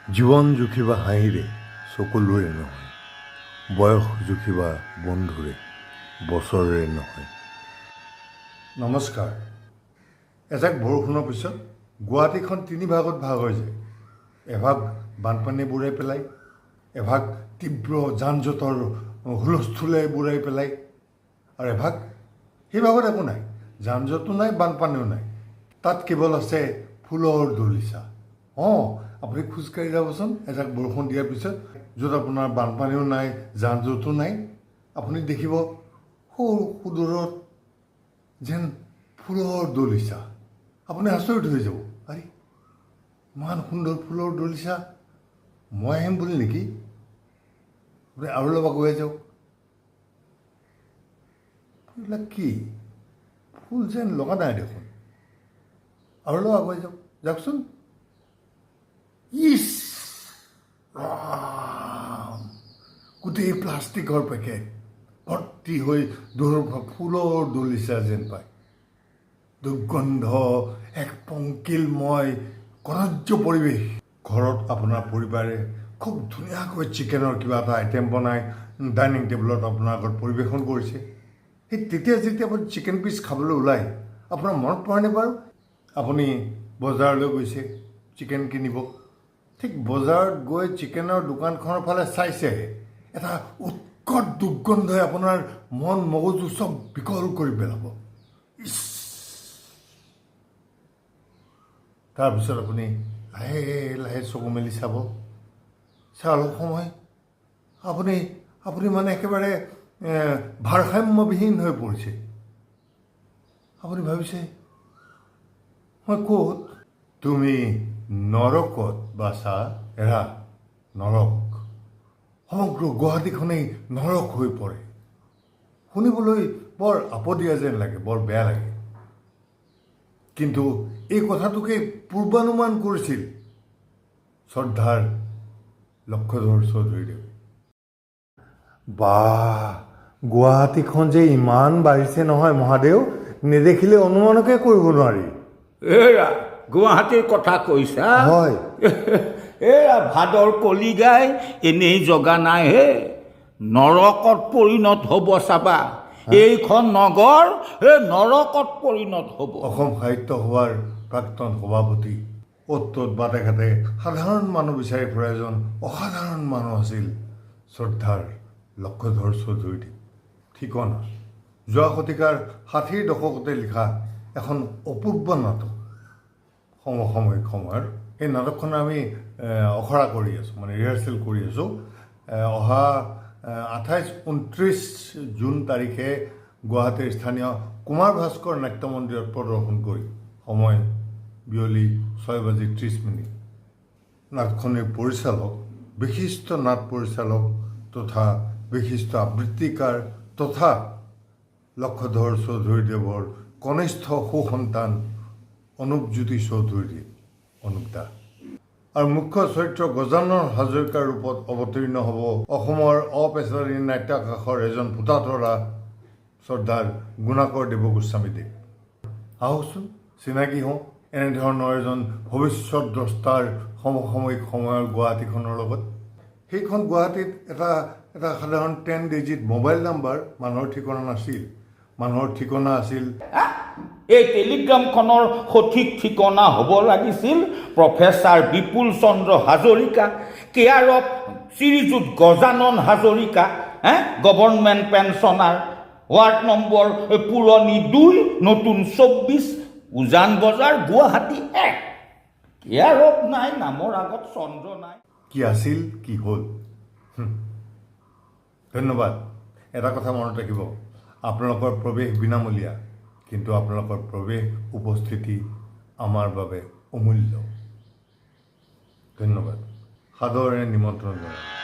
জীৱন জুখিবা হাঁহিৰে সকলোৰে নহয়, বয়স জুখিবা বন্ধুৰে বছৰেৰে নহয়। নমস্কাৰ। এজাক বৰষুণৰ পিছত গুৱাহাটীখন তিনি ভাগত ভাগ হৈ যায়। এভাগ বানপানীয়ে বুৰাই পেলায়, এভাগ তীব্ৰ যান জঁটৰ হুলস্থুলে বুৰাই পেলায়, আৰু এভাগ সেই ভাগত একো নাই, যান জঁটো নাই, বানপানীও নাই। তাত কেৱল আছে ফুলৰ দলিচা। আপুনি খোজকাঢ়ি যাবচোন এজাক বৰষুণ দিয়াৰ পিছত, য'ত আপোনাৰ বানপানীও নাই, যান জঁটো নাই, আপুনি দেখিব সৰু সুদূৰত যেন ফুলৰ দলিচা। আপুনি আচৰিত হৈ যাব, আৰে ইমান সুন্দৰ ফুলৰ দলিচা, মই আহিম বুলি নেকি? আপুনি আৰু অলপ আগুৱাই যাওক, এইবিলাক কি ফুল যেন লগা নাই দেখোন। আৰু অলপ আগুৱাই যাওকচোন। ইছ ৰাম, গোটেই প্লাষ্টিকৰ পেকেট ভৰ্তি হৈ ফুলৰ দলিচা যেন পায়। দুৰ্গন্ধ, এক পংকিলময় কদৰ্য পৰিৱেশ। ঘৰত আপোনাৰ পৰিবাৰে খুব ধুনীয়াকৈ চিকেনৰ কিবা এটা আইটেম বনাই ডাইনিং টেবুলত আপোনাৰ আগত পৰিৱেশন কৰিছে। সেই তেতিয়া যেতিয়া আপুনি চিকেন পিচ খাবলৈ ওলায়, আপোনাৰ মনত পৰেনে বাৰু? আপুনি বজাৰলৈ গৈছে চিকেন কিনিব, ঠিক বজাৰত গৈ চিকেনৰ দোকানখনৰ ফালে চাইছে, এটা উৎকট দুৰ্গন্ধই আপোনাৰ মন মগজু চব বিকল কৰি পেলাব। ইছ, তাৰপিছত আপুনি লাহে লাহে চকু মেলি চাব, অলপ সময় আপুনি মানে একেবাৰে ভাৰসাম্যবিহীন হৈ পৰিছে। আপুনি ভাবিছে, মই ক'ত? তুমি নৰকত বাছা এৰা। নৰক, সমগ্ৰ গুৱাহাটীখনেই নৰক হৈ পৰে। শুনিবলৈ বৰ আপদীয়া যেন লাগে, বৰ বেয়া লাগে। কিন্তু এই কথাটোকে পূৰ্বানুমান কৰিছিল শ্ৰদ্ধাৰ লক্ষধৰ চৌধুৰীদেৱে। বাহ, গুৱাহাটীখন যে ইমান বাঢ়িছে নহয় মহাদেউ, নেদেখিলে অনুমানকে কৰিব নোৱাৰি। এৰা গুৱাহাটীৰ কথা কৈছা? হয়। এৰা ভাদৰ কলিগাই এনেই জগা নাই হে, নৰকত পৰিণত হ'ব চাবা। এইখন নগৰ নৰকত পৰিণত হ'ব। অসম সাহিত্য সভাৰ প্ৰাক্তন সভাপতি, অ'ত ত'ত বাটে ঘাটে সাধাৰণ মানুহ বিচাৰি ফুৰা এজন অসাধাৰণ মানুহ আছিল শ্ৰদ্ধাৰ লক্ষধৰ চৌধুৰীদেৱ। ঠিকনা যোৱা শতিকাৰ 60ৰ দশকতে লিখা এখন অপূৰ্ব নাটক, সমসাময়িক সময়ৰ। এই নাটকখন আমি অখৰা কৰি আছোঁ, মানে ৰিহাৰ্চেল কৰি আছোঁ। অহা 28-29 জুন তাৰিখে গুৱাহাটীৰ স্থানীয় কুমাৰ ভাস্কৰ নাট্য মন্দিৰত প্ৰদৰ্শন কৰি, সময় বিয়লি 6:30। নাটখনিৰ পৰিচালক, বিশিষ্ট নাট পৰিচালক তথা বিশিষ্ট আবৃত্তিকাৰ তথা লক্ষধৰ চৌধুৰীদেৱৰ কনিষ্ঠ সুসন্তান অনুপজ্যোতি চৌধুৰীদেৱ, অনুপদা। আৰু মুখ্য চৰিত্ৰ গজানন হাজৰিকাৰ ৰূপত অৱতীৰ্ণ হ'ব অসমৰ অপেচাদাৰী নাট্যাকাশৰ এজন ভূতাতৰা শ্ৰদ্ধাৰ গুণাকৰ দেৱগোস্বামীদেৱ। আহকচোন চিনাকি হওঁ এনেধৰণৰ এজন ভৱিষ্যত দ্ৰষ্টাৰ সমসাময়িক সময়ৰ গুৱাহাটীখনৰ লগত। সেইখন গুৱাহাটীত এটা সাধাৰণ 10 ডিজিট মোবাইল নাম্বাৰ মানুহৰ ঠিকনা নাছিল। মানুহৰ ঠিকনা আছিল, এই টেলিগ্ৰামখনৰ সঠিক ঠিকনা হ'ব লাগিছিল professor Bipul Chandra Hazarika, care of Srijut Gajanan Hazarika, government pensioner, ward number পুৰণি 2, নতুন 24, উজান বজাৰ, গুৱাহাটী 1। কেয়াৰ অফ নাই, নামৰ আগত চন্দ্ৰ নাই। কি আছিল কি হ'ল। ধন্যবাদ। এটা কথা মনত ৰাখিব, আপোনালোকৰ প্ৰৱেশ বিনামূলীয়া, কিন্তু আপোনালোকৰ প্ৰৱেশ উপস্থিতি আমাৰ বাবে অমূল্য। ধন্যবাদ। সাদৰেৰে নিমন্ত্ৰণ জনালোঁ।